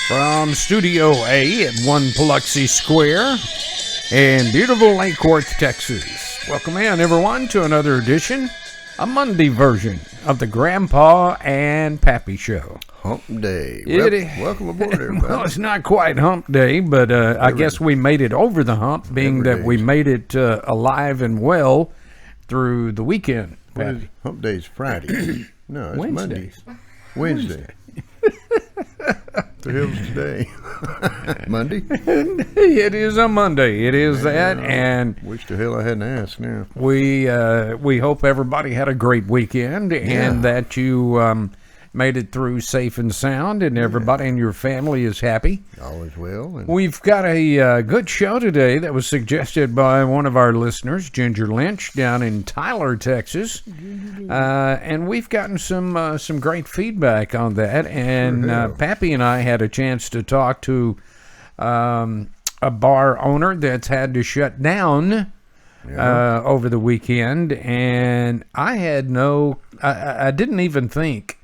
From Studio A at 1 Biloxi Square in beautiful Lake Worth, Texas. Welcome in, everyone, to another edition, a Monday version of the Grandpa and Pappy Show. Hump Day. Welcome aboard, everybody. Well, it's not quite Hump Day, but I guess we made it over the hump, being that we made it alive and well through the weekend. Hump Day's Friday. No, it's Wednesdays. Wednesday. The hell's today? Monday? It is a Monday. It is that, and wish the hell I hadn't asked now. We hope everybody had a great weekend and that you made it through safe and sound, and everybody in your family is happy. All is well. And we've got a good show today that was suggested by one of our listeners, Ginger Lynch, down in Tyler, Texas, and we've gotten some great feedback on that. And Pappy and I had a chance to talk to a bar owner that's had to shut down over the weekend, and I had I didn't even think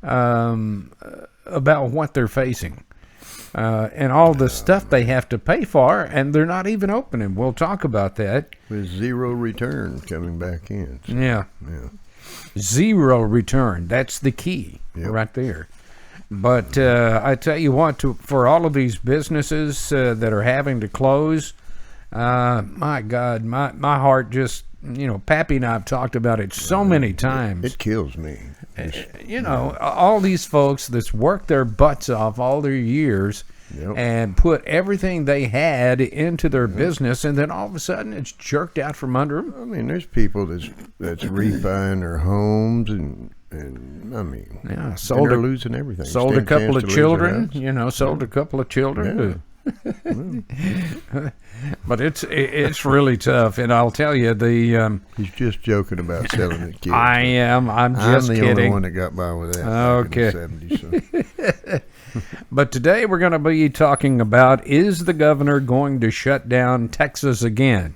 about what they're facing and all the stuff they have to pay for, and they're not even opening. We'll talk about that. With zero return coming back in. So, yeah. Zero return. That's the key right there. But I tell you what, for all of these businesses that are having to close, my God, my heart just, Pappy and I have talked about it so many times. It kills me. All these folks that's worked their butts off all their years and put everything they had into their business, and then all of a sudden it's jerked out from under them. I mean, there's people that's refining their homes and I mean, they're losing everything. Sold a couple of children, sold a couple of children. But it's really tough, and I'll tell you he's just joking about selling it, kids. I am. I'm just kidding. I'm the only one that got by with that. Okay. Back in the 70s, so. But today we're going to be talking about, is the governor going to shut down Texas again?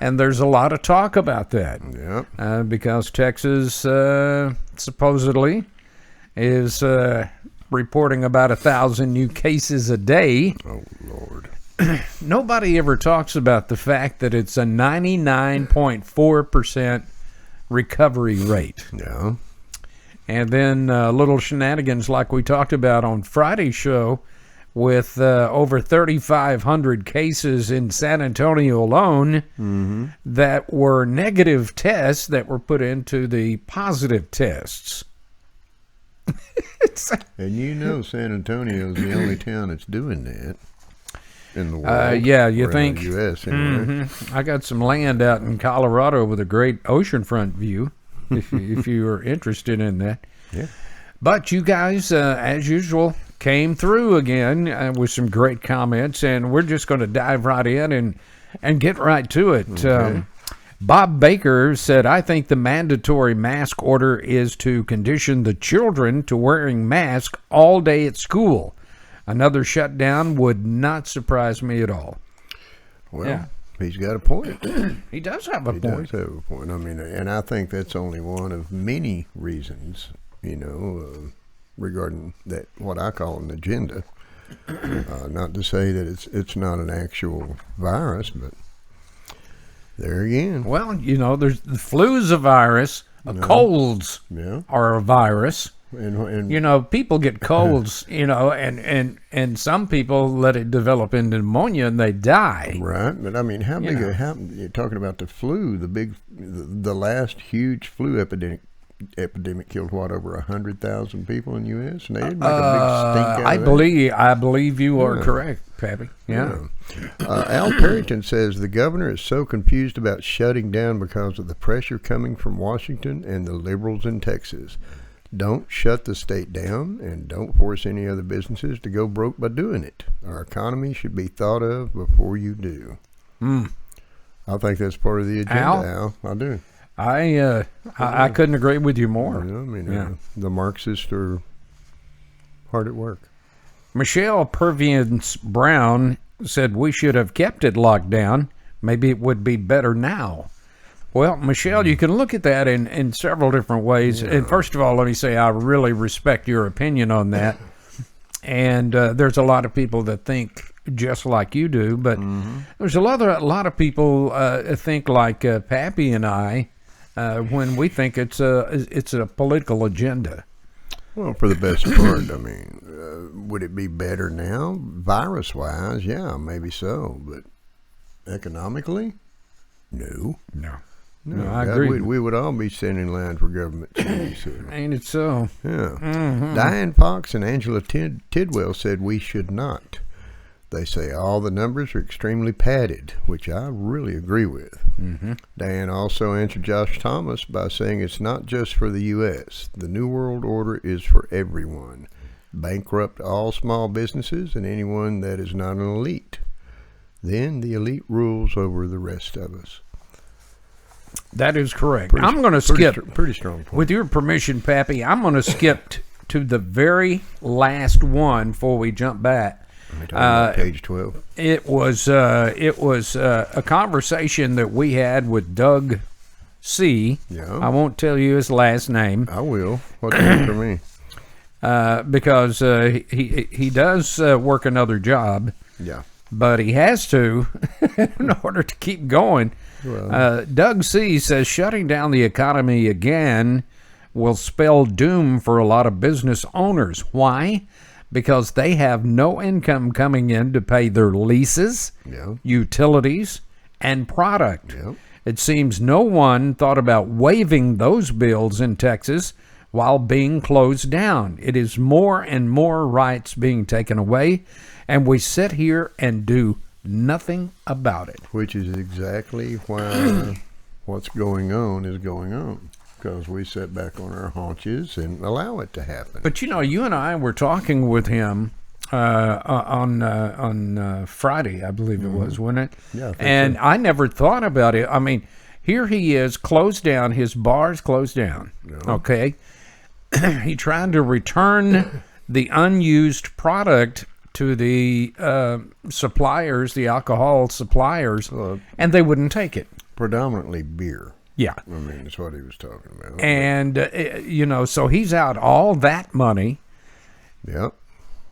And there's a lot of talk about that. Because Texas supposedly is reporting about 1,000 new cases a day. Oh, Lord. Nobody ever talks about the fact that it's a 99.4% recovery rate. Yeah. And then little shenanigans like we talked about on Friday's show with over 3,500 cases in San Antonio alone that were negative tests that were put into the positive tests. And San Antonio is the only town that's doing that in the world. You think? In the U.S. Anyway. I got some land out in Colorado with a great oceanfront view, if you are interested in that. Yeah. But you guys, as usual, came through again with some great comments, and we're just going to dive right in and get right to it. Okay. Bob Baker said, I think the mandatory mask order is to condition the children to wearing masks all day at school. Another shutdown would not surprise me at all. Well, he's got a point. He does have a point. He does have a point. I mean, and I think that's only one of many reasons, regarding that, what I call an agenda. Not to say that it's not an actual virus, but there again. Well, there's the flu's a virus, colds are a virus. And people get colds, and some people let it develop into pneumonia and they die. Right, but I mean, how big? You're talking about the flu, the last huge flu epidemic killed over 100,000 people in the U.S. and they didn't make a big stink out of that. I believe you are correct, Pappy. Yeah. Al Perrington says the governor is so confused about shutting down because of the pressure coming from Washington and the liberals in Texas. Don't shut the state down, and don't force any other businesses to go broke by doing it. Our economy should be thought of before you do. I think that's part of the agenda, Al. I do. I couldn't agree with you more. The Marxists are hard at work. Michelle Perviance Brown said we should have kept it locked down. Maybe it would be better now. Well, Michelle, you can look at that in several different ways. And first of all, let me say I really respect your opinion on that. And there's a lot of people that think just like you do, but there's a lot of people think like Pappy and I when we think it's a political agenda. Well, for the best part, I mean, would it be better now, virus-wise? Yeah, maybe so, but economically, no. No, I God, agree. We would all be standing in line for government cheese. Ain't it so? Yeah. Diane Fox and Angela Tidwell said we should not. They say all the numbers are extremely padded, which I really agree with. Diane also answered Josh Thomas by saying it's not just for the U.S. The New World Order is for everyone. Bankrupt all small businesses and anyone that is not an elite. Then the elite rules over the rest of us. That is correct. I'm going to skip. Pretty strong point. With your permission, Pappy, I'm going to skip to the very last one before we jump back. Page 12. It was a conversation that we had with Doug C. Yeah. I won't tell you his last name. I will. What's that for me? Because he does work another job. Yeah. But he has to in order to keep going. Well, Doug C. says shutting down the economy again will spell doom for a lot of business owners. Why? Because they have no income coming in to pay their leases, utilities, and product. Yeah. It seems no one thought about waiving those bills in Texas while being closed down. It is more and more rights being taken away, and we sit here and do nothing about it. Which is exactly why what's going on is going on. Because we sit back on our haunches and allow it to happen. But, you and I were talking with him on Friday, I believe it was, wasn't it? Yeah, I think and so. I never thought about it. I mean, here he is, closed down. His bar's closed down. Yeah. Okay? He tried to return the unused product to the suppliers, the alcohol suppliers, and they wouldn't take it. Predominantly beer. Yeah. I mean, that's what he was talking about. And, so he's out all that money. Yep.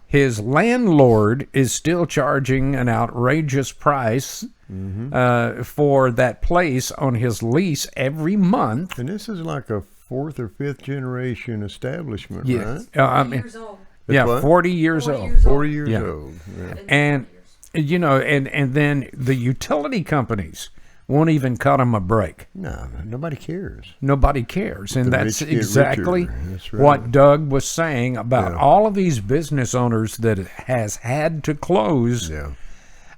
His landlord is still charging an outrageous price for that place on his lease every month. And this is like a fourth or fifth generation establishment, Yes. right? I mean, years old. yeah, what? 40 years 40 old. years 40 years Yeah. old. Yeah. And, and then the utility companies won't even cut them a break. No, nobody cares. Nobody cares. And The that's rich get exactly richer. That's right. what Doug was saying about Yeah. all of these business owners that has had to close. Yeah.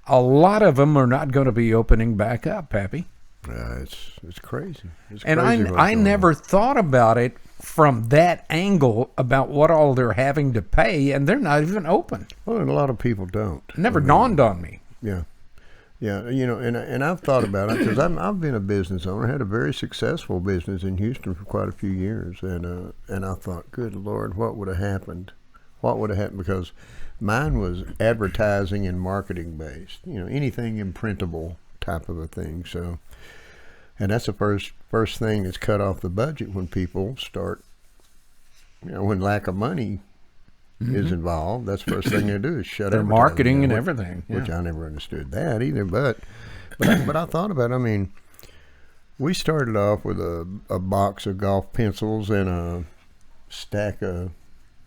A lot of them are not going to be opening back up, Pappy. It's crazy. It's And crazy what's I going never on. thought about it from that angle about what all they're having to pay, and they're not even open. Well, and a lot of people don't. It never dawned on me. Yeah. Yeah, and I've thought about it because I've been a business owner, had a very successful business in Houston for quite a few years, and I thought, good Lord, what would have happened? What would have happened? Because mine was advertising and marketing based, anything imprintable type of a thing. So, and that's the first thing that's cut off the budget when people start, when lack of money is involved. That's the first thing they do is shut Their advertising marketing down, and everything. which Yeah. I never understood that either. But I thought about it. I mean, we started off with a box of golf pencils and a stack of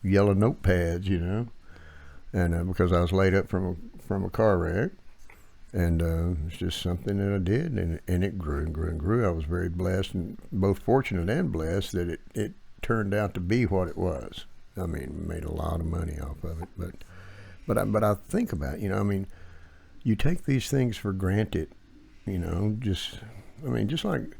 yellow notepads, and because I was laid up from a car wreck, and it's just something that I did, and it grew and grew and grew. I was very blessed, and both fortunate and blessed that it turned out to be what it was. I mean, made a lot of money off of it, but I think about it, I mean, you take these things for granted, just like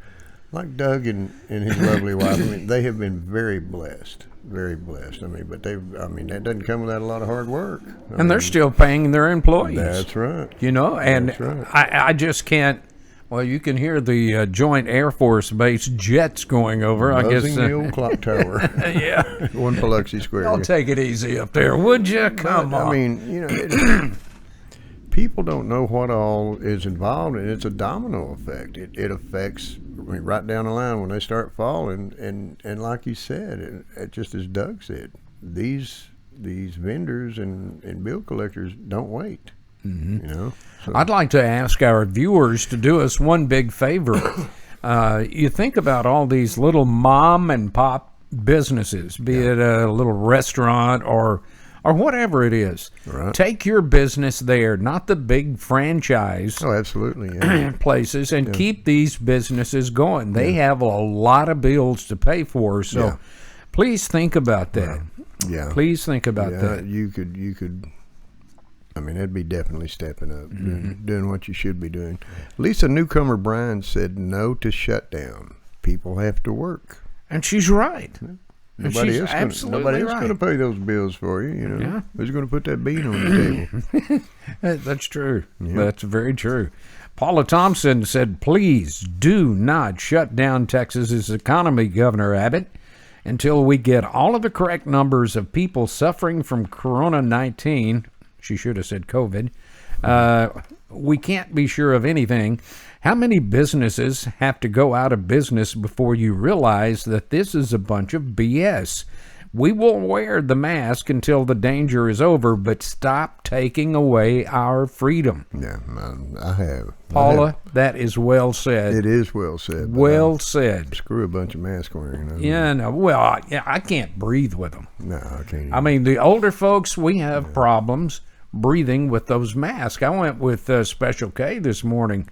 Doug and his lovely wife. I mean, they have been very blessed. I mean, but that doesn't come without a lot of hard work. And they're still paying their employees. That's right. And That's right. I just can't. Well, you can hear the Joint Air Force Base jets going over. I guess. Buzzing the old clock tower. Yeah. One Biloxi Square. Y'all take it easy up there, would you? Come But, on. I mean, people don't know what all is involved, and it's a domino effect. It affects right down the line when they start falling, and like you said, it just as Doug said, these these vendors and bill collectors don't wait. You know, so. I'd like to ask our viewers to do us one big favor. You think about all these little mom and pop businesses, be it a little restaurant or whatever it is. Right. Take your business there, not the big franchise Oh, absolutely. places, and keep these businesses going. They have a lot of bills to pay for, so please think about that. Yeah. Please think about that. You could. I mean, that'd be definitely stepping up, doing what you should be doing. Lisa Newcomer Bryan said no to shutdown. People have to work. And she's right. Nobody else going to pay those bills for you. You know, Yeah. Who's going to put that bean on the table? That's true. That's very true. Paula Thompson said, please do not shut down Texas's economy, Governor Abbott, until we get all of the correct numbers of people suffering from Corona-19. She should have said COVID. We can't be sure of anything. How many businesses have to go out of business before you realize that this is a bunch of BS? We will wear the mask until the danger is over, but stop taking away our freedom. Yeah, I have. Paula, that is well said. It is well said. Well said. Screw a bunch of mask wearing. Yeah, no, well, I can't breathe with them. No, I can't. I mean, the older folks, we have problems breathing with those masks. I went with Special K this morning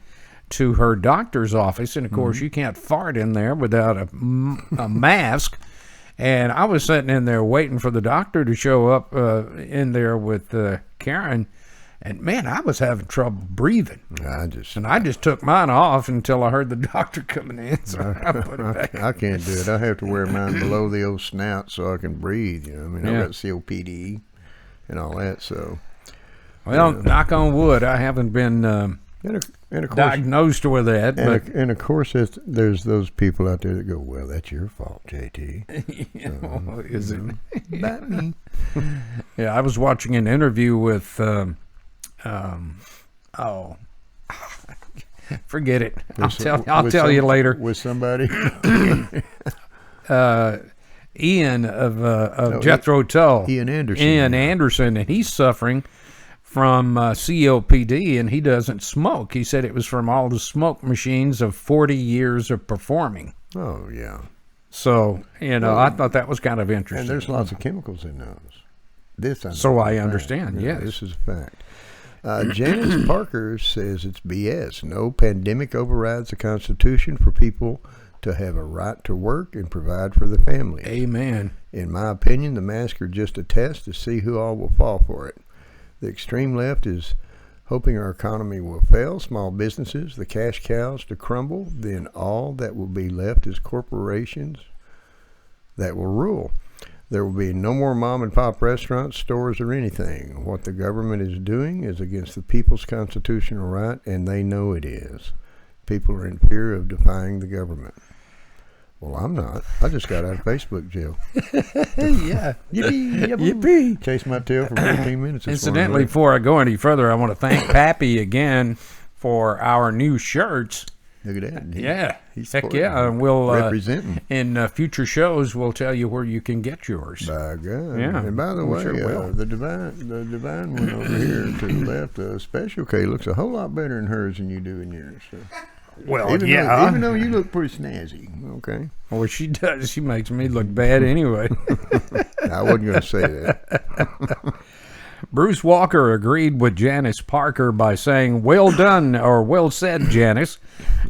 to her doctor's office, and of course you can't fart in there without a mask. And I was sitting in there waiting for the doctor to show up in there with Karen, and man, I was having trouble breathing. I just took mine off until I heard the doctor coming in, so I put it back. I can't do it. I have to wear mine below the old snout so I can breathe. You know, I mean, I've got COPD and all that, so. Well, knock on wood, I haven't been diagnosed with that. And of course, there's those people out there that go, well, that's your fault, JT. Is it? Not me. Yeah, I was watching an interview with, forget it. I'll tell you later. With somebody? Ian of Jethro Tull. Ian Anderson. Anderson, and he's suffering from COPD, and he doesn't smoke. He said it was from all the smoke machines of 40 years of performing. Oh, yeah. So, I thought that was kind of interesting. And there's lots of chemicals in those. I understand, yes. This is a fact. Janice Parker says it's BS. No pandemic overrides the Constitution for people to have a right to work and provide for the family. Amen. In my opinion, the masks are just a test to see who all will fall for it. The extreme left is hoping our economy will fail, small businesses, the cash cows to crumble, then all that will be left is corporations that will rule. There will be no more mom and pop restaurants, stores, or anything. What the government is doing is against the people's constitutional right, and they know it is. People are in fear of defying the government. Well, I'm not. I just got out of Facebook jail. Yeah. Yippee. Chased my tail for 15 minutes. Incidentally, before I go any further, I want to thank Pappy again for our new shirts. Look at that. Heck yeah. And we'll representing. In future shows, we'll tell you where you can get yours. By God. Yeah. And by the way, sure the divine one over here to the left, Special K, looks a whole lot better in hers than you do in yours. So. Well, even though you look pretty snazzy, okay. Well, she does. She makes me look bad anyway. I wasn't going to say that. Bruce Walker agreed with Janice Parker by saying, well done, or well said, Janice.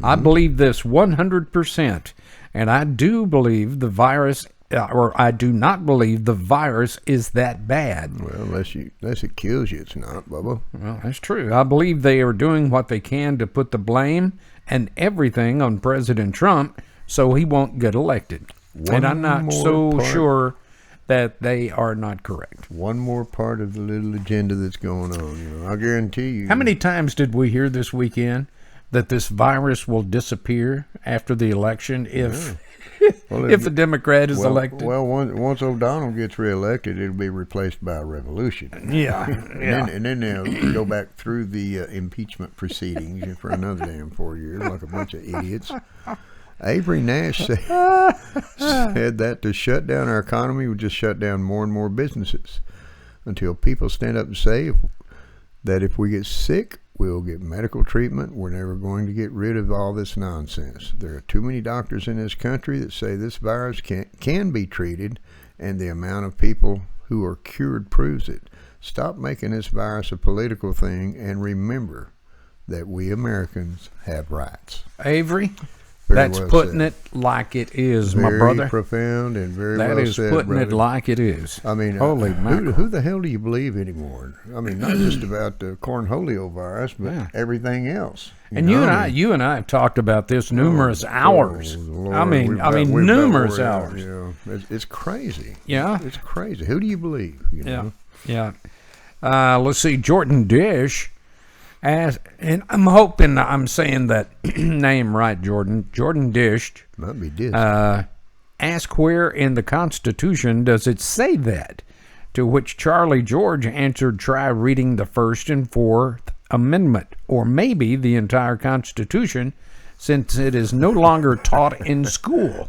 I believe this 100%, and I do believe the virus, or I do not believe the virus is that bad. Well, unless it kills you, it's not, Bubba. Well, that's true. I believe they are doing what they can to put the blame and everything on President Trump so he won't get elected. And I'm not so sure that they are not correct. One more part of the little agenda that's going on. I guarantee you. How many times did we hear this weekend that this virus will disappear after the election if the Democrat is elected? Well, once O'Donnell gets reelected, it'll be replaced by a revolution. Yeah. And then they'll go back through the impeachment proceedings for another damn 4 years like a bunch of idiots. Avery Nash said that to shut down our economy would just shut down more and more businesses. until people stand up and say that if we get sick, we'll get medical treatment. We're never going to get rid of all this nonsense. There are too many doctors in this country that say this virus can be treated, and the amount of people who are cured proves it. Stop making this virus a political thing, and remember that we Americans have rights. Avery, Very that's well putting said. it like it is, my Very brother. profound and very That well is said, putting it brother. like it is. I mean, Holy mackerel. who the hell do you believe anymore? I mean, not just about the cornholio virus, but Yeah. everything else. And you and I have talked about this numerous hours. Lord, I mean, we've numerous got hours. Yeah, it's crazy. Yeah. It's crazy. Who do you believe? You know? Yeah. Let's see, Jordan Dish, and I'm hoping I'm saying that name right, Jordan. Jordan Dish Might be this. asked where in the Constitution does it say that, to which Charlie George answered, try reading the First and Fourth Amendment, or maybe the entire Constitution, since it is no longer taught in school.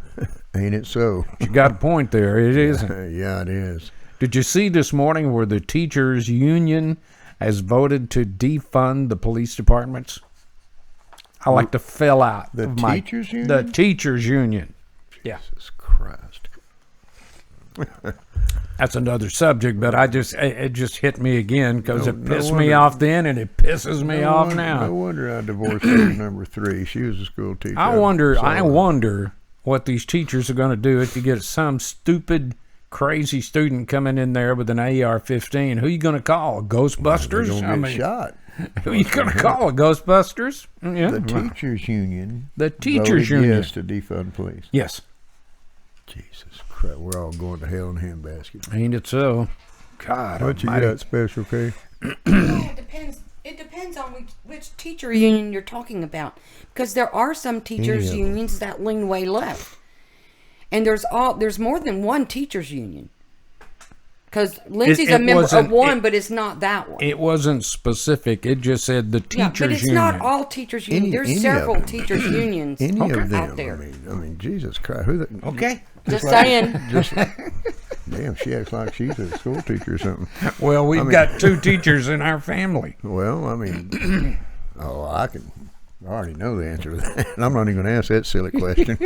Ain't it so? You got a point there. It isn't. Yeah, it is. Did you see this morning where the teachers union has voted to defund the police departments? I like to fill out The of my- teachers union? The teachers union. Yeah, Jesus Christ. that's another subject, but it just hit me again because No- it no pissed me wonder- off then and it pisses me off No now. wonder I divorced lady number 3. She was a school teacher. I wonder what these teachers are going to do if you get some stupid, crazy student coming in there with an AR-15. Who are you going to call? Ghostbusters? They're gonna get shot. Who are you going to call? Ghostbusters? Yeah. The teachers union. The teachers voted union. yes to defund police. Yes. Jesus Christ, we're all going to hell in a handbasket. Ain't it so? God What you almighty. got special, Kay? It depends. It depends on which teacher union you're talking about, because there are some teachers Any of them. unions that lean way left, and there's more than one teachers union. Because Lindsay's it a member of wasn't- one, but it's not that one. It wasn't specific. It just said the teachers Yeah, but it's union. not all teachers unions. Any There's of several them. teachers unions Any of them. out there. I mean, Jesus Christ. Who the, Okay. Just saying. Damn, she acts like she's a school teacher or something. Well, we've got 2 teachers in our family. Well, I mean, I already know the answer to that. I'm not even going to ask that silly question.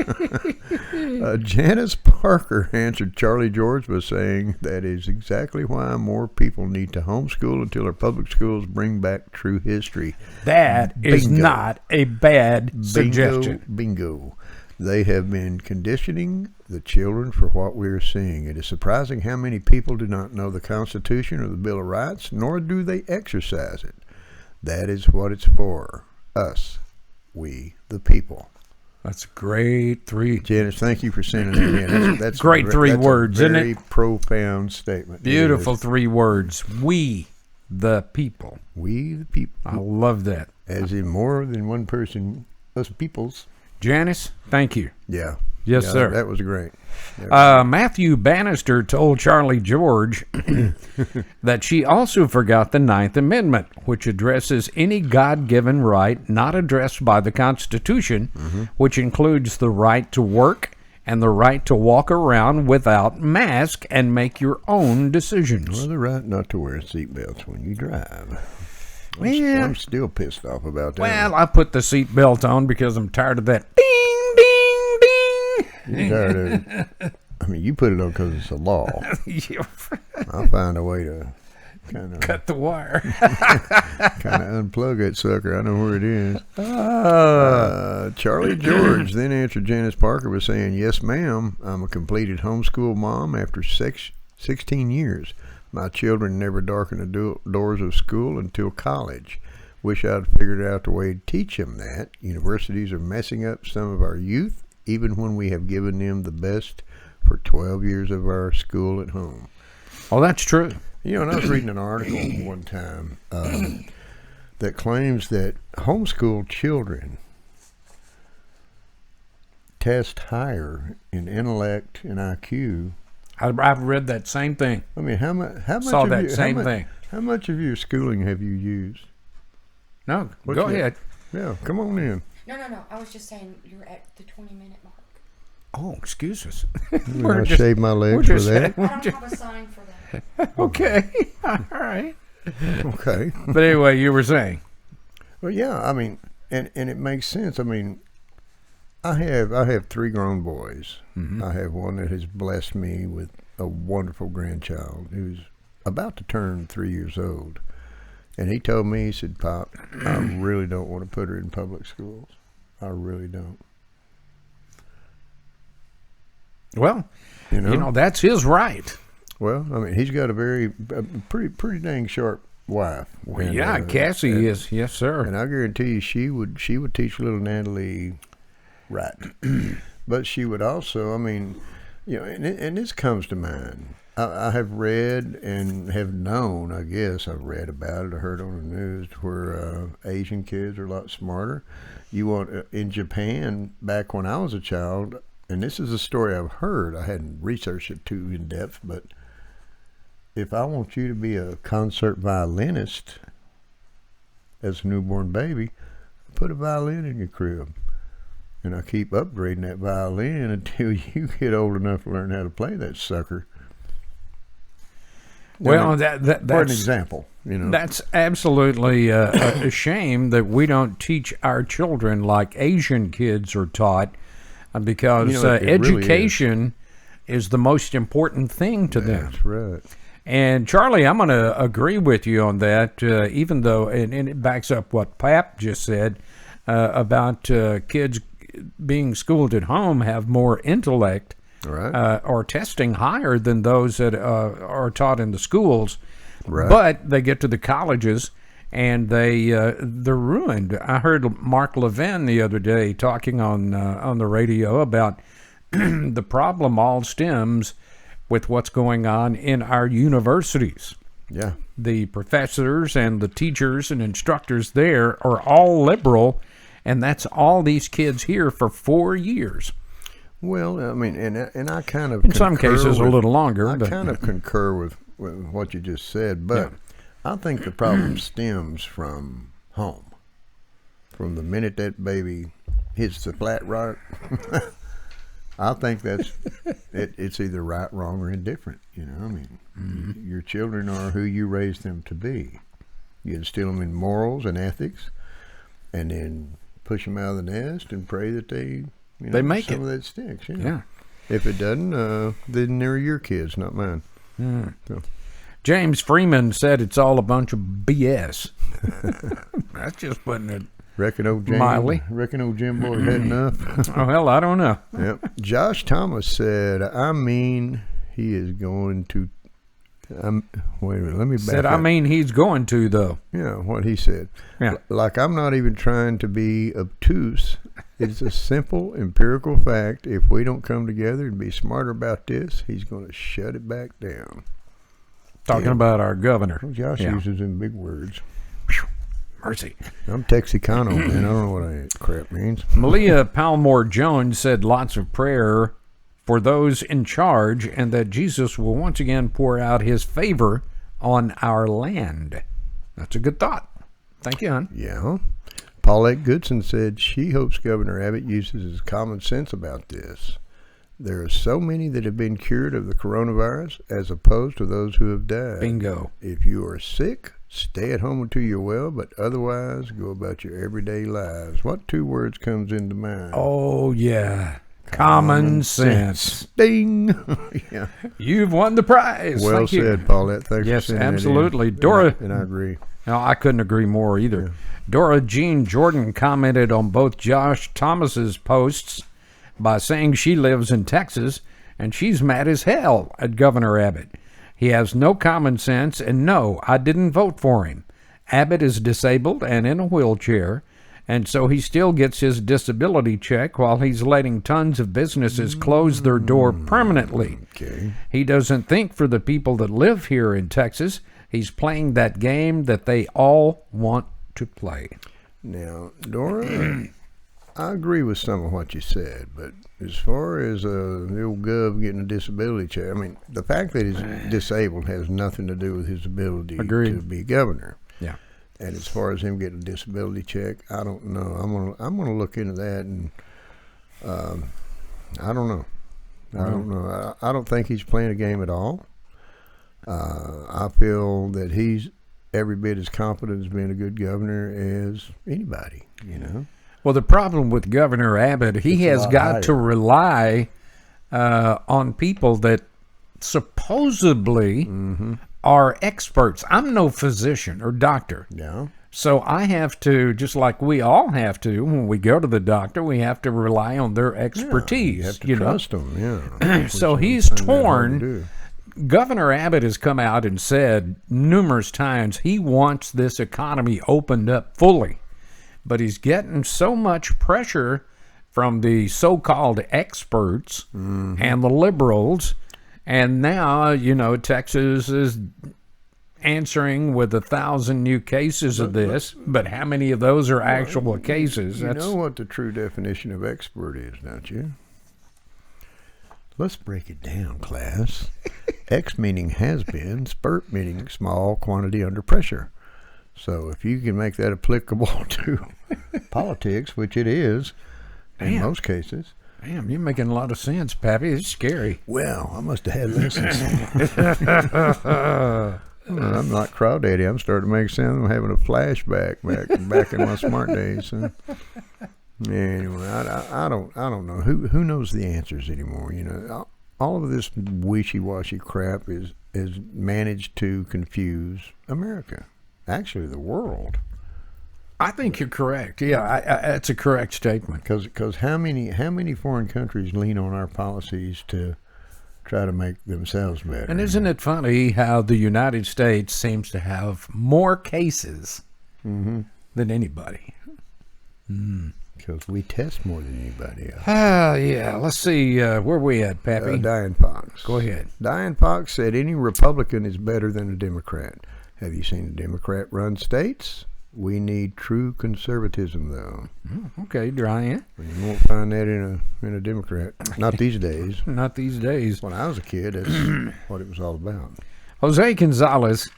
Janice Parker answered Charlie George by saying that is exactly why more people need to homeschool until our public schools bring back true history. That is Bingo. not a bad suggestion. Bingo. They have been conditioning the children for what we are seeing. It is surprising how many people do not know the Constitution or the Bill of Rights, nor do they exercise it. That is what it's for. Us. We, the people. That's a great 3. Janice, thank you for sending that in. That's Great 3 that's words, a isn't very it? profound statement. Beautiful It is. 3 words. We, the people. We, the people. I love that. As in more than one person, us peoples. Janice, thank you. Yeah. Yes, Yeah, sir. That was great. That Matthew Bannister told Charlie George that she also forgot the 9th Amendment, which addresses any God-given right not addressed by the Constitution, which includes the right to work and the right to walk around without mask and make your own decisions. Well, the right not to wear seatbelts when you drive. Well- I'm still pissed off about that. Well, I put the seatbelt on because I'm tired of that ding, ding, ding. You're tired of it. I mean, you put it on because it's a law. You I'll find a way to kind of cut the wire. unplug that sucker. I know where it is. Charlie George then answered Janice Parker by saying, "Yes, ma'am. I'm a completed homeschool mom after 16 years. My children never darkened the doors of school until college. Wish I'd figured out the way to teach them that. Universities are messing up some of our youth, even when we have given them the best for 12 years of our school at home." Oh, that's true. You know, and I was reading an article one time that claims that homeschool children test higher in intellect and IQ. I've read that same thing. I mean, how much? Saw of that your, same how much, thing. How much of your schooling have you used? No, What's go your- ahead. Yeah, come on in. No. I was just saying you're at the 20-minute mark. Oh, excuse us. I shaved my legs for that. I don't have a sign for that. Okay. All right. Okay. But anyway, you were saying. Well, yeah, I mean, and it makes sense. I mean, I have 3 grown boys. Mm-hmm. I have one that has blessed me with a wonderful grandchild who's about to turn 3 years old. And he told me, he said, "Pop, I really don't want to put her in public schools. I really don't." Well, you know, that's his right. Well, I mean, he's got a pretty dang sharp wife. Well, And, yeah, Cassie is. Yes, sir. And I guarantee you, she would teach little Natalie right. But she would also, I mean, you know, and this comes to mind. I have read and have known, I guess, I've read about it or heard on the news where Asian kids are a lot smarter. In Japan, back when I was a child, and this is a story I've heard, I hadn't researched it too in depth, but if I want you to be a concert violinist as a newborn baby, put a violin in your crib. And I keep upgrading that violin until you get old enough to learn how to play that sucker. Well, that's for an example. You know, that's absolutely a shame that we don't teach our children like Asian kids are taught, because You know, it really education is the most important thing to them. That's right. And Charlie, I'm going to agree with you on that, even though, and it backs up what Pap just said about kids being schooled at home have more intellect. Right. Or testing higher than those that are taught in the schools, Right. but they get to the colleges and they're ruined. I heard Mark Levin the other day talking on the radio about the problem all stems with what's going on in our universities. Yeah. The professors and the teachers and instructors there are all liberal, and that's all these kids hear for 4 years. Well, I mean, and I kind of In some cases a little longer. I but kind of concur with what you just said, but I think the problem stems from home. From the minute that baby hits the flat rock, I think that's it's either right, wrong, or indifferent. You know, I mean, your children are who you raise them to be. You instill them in morals and ethics, and then push them out of the nest and pray that they make some it. of that sticks. Yeah. If it doesn't, then they're your kids, not mine. So. James Freeman said it's all a bunch of BS. That's just putting it Reckon old Jim, mildly. Reckon old Jim Boy had enough. Oh, hell, I don't know. Yep. Josh Thomas said, "I mean, he is going to." Wait a minute. Let me back Said, up. I mean, he's going to, though. Yeah, what he said. Yeah. Like, I'm not even trying to be obtuse. It's a simple empirical fact. If we don't come together and be smarter about this, he's going to shut it back down. Talking about our governor. Well, Josh uses them big words. Mercy. I'm Texicano, man. I don't know what that crap means. Malia Palmore Jones said lots of prayer for those in charge and that Jesus will once again pour out his favor on our land. That's a good thought. Thank you, hon. Yeah. Paulette Goodson said she hopes Governor Abbott uses his common sense about this. There are so many that have been cured of the coronavirus as opposed to those who have died. Bingo. If you are sick, stay at home until you're well, but otherwise go about your everyday lives. What 2 words comes into mind? Oh, yeah. Common sense. Ding. Yeah. You've won the prize. Well Thank you. said, Paulette. Thanks Yes, for sending that in. absolutely. Dora. And I agree. No, I couldn't agree more either. Dora Jean Jordan commented on both Josh Thomas's posts by saying she lives in Texas and she's mad as hell at Governor Abbott. He has no common sense, and no, I didn't vote for him. Abbott is disabled and in a wheelchair, and so he still gets his disability check while he's letting tons of businesses close their door permanently. Okay. He doesn't think for the people that live here in Texas. He's playing that game that they all want to play. Now, Dora, I agree with some of what you said, but as far as the old Gov getting a disability check, I mean, the fact that he's disabled has nothing to do with his ability Agreed. to be governor. Yeah. And as far as him getting a disability check, I don't know. I'm gonna look into that, and I don't know. I don't know. I don't think he's playing a game at all. I feel that he's every bit as competent as being a good governor as anybody, you know. Well, the problem with Governor Abbott, he has got to rely on people that supposedly are experts. I'm no physician or doctor. Yeah. So I have to, just like we all have to, when we go to the doctor, we have to rely on their expertise. You have to trust them, yeah. So he's torn. Governor Abbott has come out and said numerous times he wants this economy opened up fully. But he's getting so much pressure from the so-called experts and the liberals. And now, you know, Texas is answering with 1,000 new cases of this. But how many of those are actual cases? You know what the true definition of expert is, don't you? Let's break it down, class. X meaning has been, spurt meaning small quantity under pressure. So if you can make that applicable to politics, which it is in most cases. Damn, you're making a lot of sense, Pappy. It's scary. Well, I must have had lessons. I'm not crawdaddy. I'm starting to make sense. I'm having a flashback back in my smart days. So. Anyway, I don't know. Who knows the answers anymore? You know, all of this wishy-washy crap is managed to confuse America. Actually, the world. I think you're correct. Yeah, that's a correct statement. Because how many foreign countries lean on our policies to try to make themselves better? And isn't it funny how the United States seems to have more cases than anybody? Because we test more than anybody else. Yeah. Let's see. Where we at, Pappy? Diane Fox. Go ahead. Diane Fox said any Republican is better than a Democrat. Have you seen a Democrat-run states? We need true conservatism, though. Okay, Diane. You won't find that in a Democrat. Not these days. Not these days. When I was a kid, that's what it was all about. Jose Gonzalez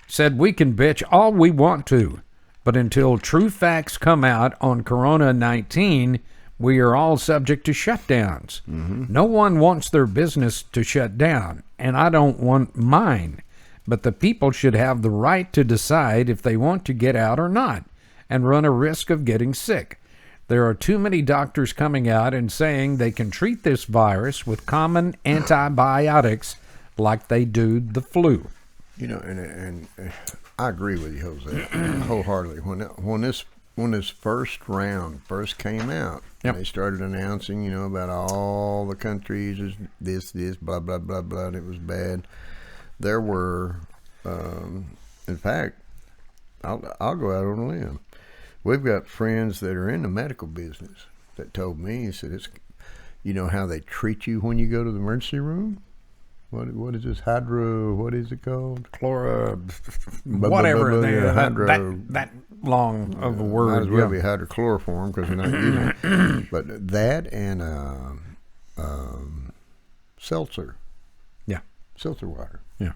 said we can bitch all we want to, but until true facts come out on Corona-19, we are all subject to shutdowns. No one wants their business to shut down, and I don't want mine. But the people should have the right to decide if they want to get out or not and run a risk of getting sick. There are too many doctors coming out and saying they can treat this virus with common antibiotics like they do the flu. You know, and I agree with you, Jose, wholeheartedly. When this first round first came out, they started announcing, you know, about all the countries, this, blah, blah, blah, blah, and it was bad. There were, in fact, I'll go out on a limb. We've got friends that are in the medical business that told me, he said, you know how they treat you when you go to the emergency room? What is this? What is it called? Whatever. That long of a word. Might as well be hydrochloroform because you're not using it. But that and seltzer. Yeah. Seltzer water. Yeah.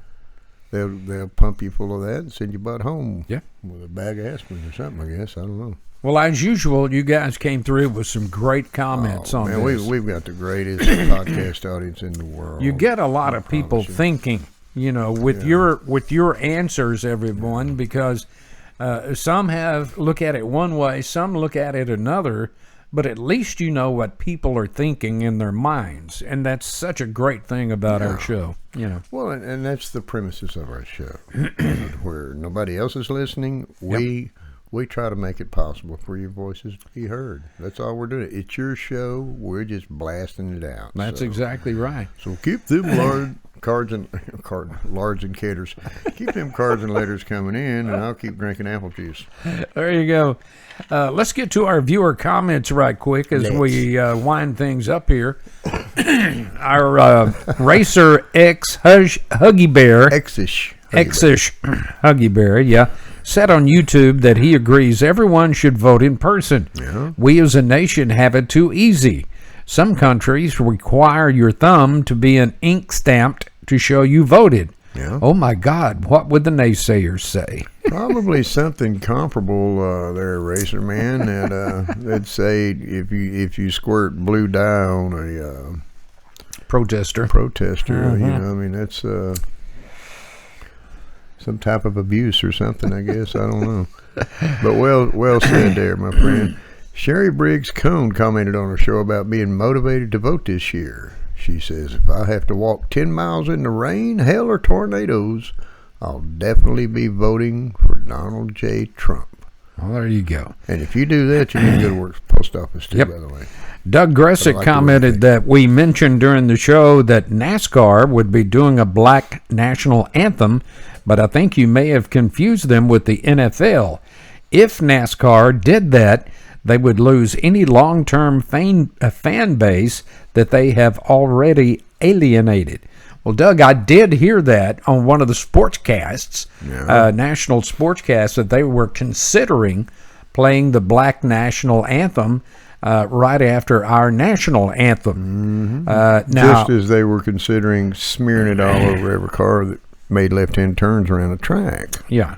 They'll pump you full of that and send you butt home. Yeah. With a bag of aspirin or something, I guess. I don't know. Well, as usual, you guys came through with some great comments on this. We've got the greatest podcast audience in the world. You get a lot of people thinking, you know, with your answers, everyone, because some look at it one way, some look at it another, but at least you know what people are thinking in their minds, and that's such a great thing about our show, you know. Well, and that's the premises of our show, where nobody else is listening. We try to make it possible for your voices to be heard. That's all we're doing. It's your show. We're just blasting it out. That's exactly right. So keep them large and caters. Keep them cards and letters coming in, and I'll keep drinking apple juice. There you go. Let's get to our viewer comments right quick as we wind things up here. Our Racer X Huggy Bear. X-ish Huggy Bear, yeah. Said on YouTube that he agrees everyone should vote in person. Yeah. We as a nation have it too easy. Some countries require your thumb to be an ink stamped to show you voted. Yeah. Oh my God, what would the naysayers say? Probably something comparable there, Racer Man. That they'd say if you squirt blue dye on a Protester. you know, I mean that's some type of abuse or something. I guess I don't know. But well said there, my friend. Sherry Briggs Cone commented on her show about being motivated to vote this year. She says, if I have to walk 10 miles in the rain, hail, or tornadoes, I'll definitely be voting for Donald J. Trump. Well, there you go. And if you do that, you need to go to work for the post office too, by the way. Doug Gressick commented that we mentioned during the show that NASCAR would be doing a black national anthem, but I think you may have confused them with the NFL. If NASCAR did that, they would lose any long-term fan base that they have already alienated. Well, Doug, I did hear that on one of the sportscasts, national sportscasts, that they were considering playing the black national anthem right after our national anthem. Now, just as they were considering smearing it all over every car that made left-hand turns around a track. Yeah.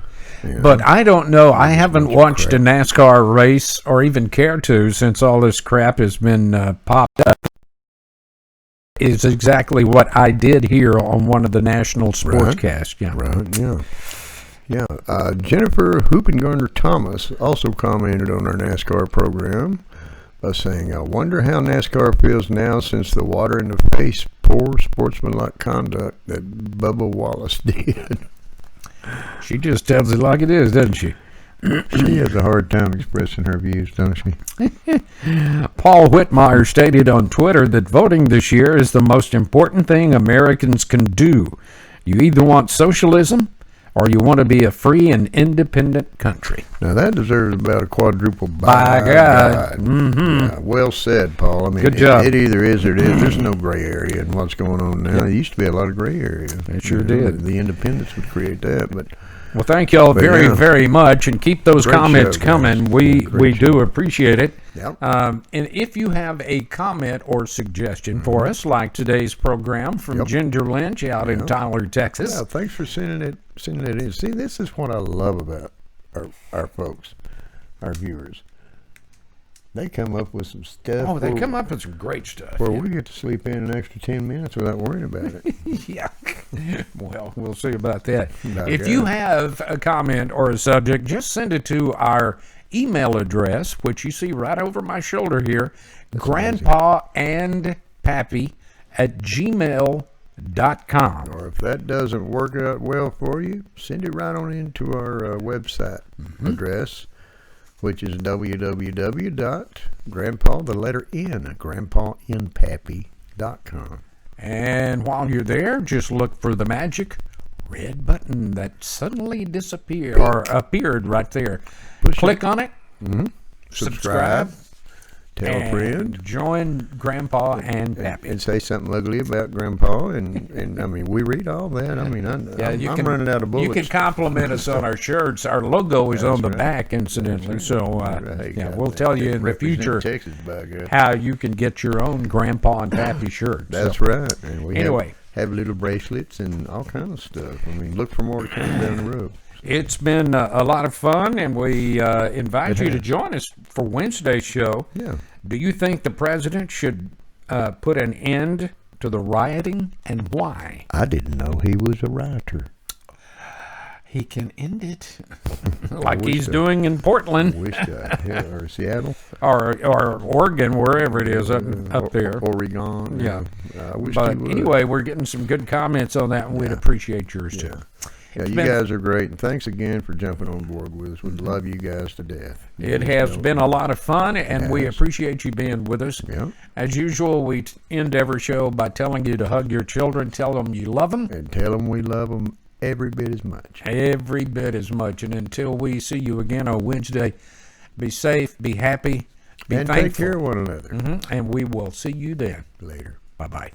But I don't know. I haven't watched a NASCAR race or even care to since all this crap has been popped up. Is exactly what I did hear on one of the national sportscasts. Jennifer Hoopengarner Thomas also commented on our NASCAR program by saying, I wonder how NASCAR feels now since the water in the face poor sportsmanlike conduct that Bubba Wallace did. She just tells it like it is, doesn't she? She has a hard time expressing her views, don't she? Paul Whitmire stated on Twitter that voting this year is the most important thing Americans can do. You either want socialism or you want to be a free and independent country. Now that deserves about a quadruple by God. Yeah, well said, Paul. I mean, good job. It either is or it is. There's no gray area in what's going on now. There used to be a lot of gray area. It sure did. The independents would create that, but. Well, thank y'all very much, and keep those comments coming. We do appreciate it. Yep. And if you have a comment or suggestion for us, like today's program from Ginger Lynch out in Tyler, Texas. Yeah, thanks for sending it in. See, this is what I love about our folks, our viewers. They come up with some stuff. Oh, they come up with some great stuff. Where we get to sleep in an extra 10 minutes without worrying about it. Yeah. Well, we'll see about that. If you have a comment or a subject, just send it to our email address, which you see right over my shoulder here, grandpaandpappy@gmail.com. Or if that doesn't work out well for you, send it right on into our website address, which is grandpaandpappy.com. And while you're there, just look for the magic red button that suddenly disappeared or appeared right there. Click on it. Subscribe. Tell a friend. Join Grandpa and Pappy. And say something ugly about Grandpa. And I mean, we read all that. I mean, I'm running out of bullets. You can compliment us on our shirts. Our logo is on the back, incidentally. So, we'll tell you in the future how you can get your own Grandpa and Pappy shirt. That's right. And we have little bracelets and all kinds of stuff. I mean, look for more to come down the road. It's been a lot of fun, and we invite you to join us for Wednesday's show. Yeah. Do you think the president should put an end to the rioting, and why? I didn't know he was a rioter. He can end it, like he's doing in Portland. Or Seattle. or Oregon, wherever it is up there. Oregon. Yeah. But anyway, we're getting some good comments on that, and we'd appreciate yours too. Yeah, you guys are great, and thanks again for jumping on board with us. We love you guys to death. It has been a lot of fun, and we appreciate you being with us. Yeah. As usual, we end every show by telling you to hug your children, tell them you love them. And tell them we love them every bit as much. Every bit as much. And until we see you again on Wednesday, be safe, be happy, be thankful. Take care of one another. And we will see you then. Later. Bye-bye.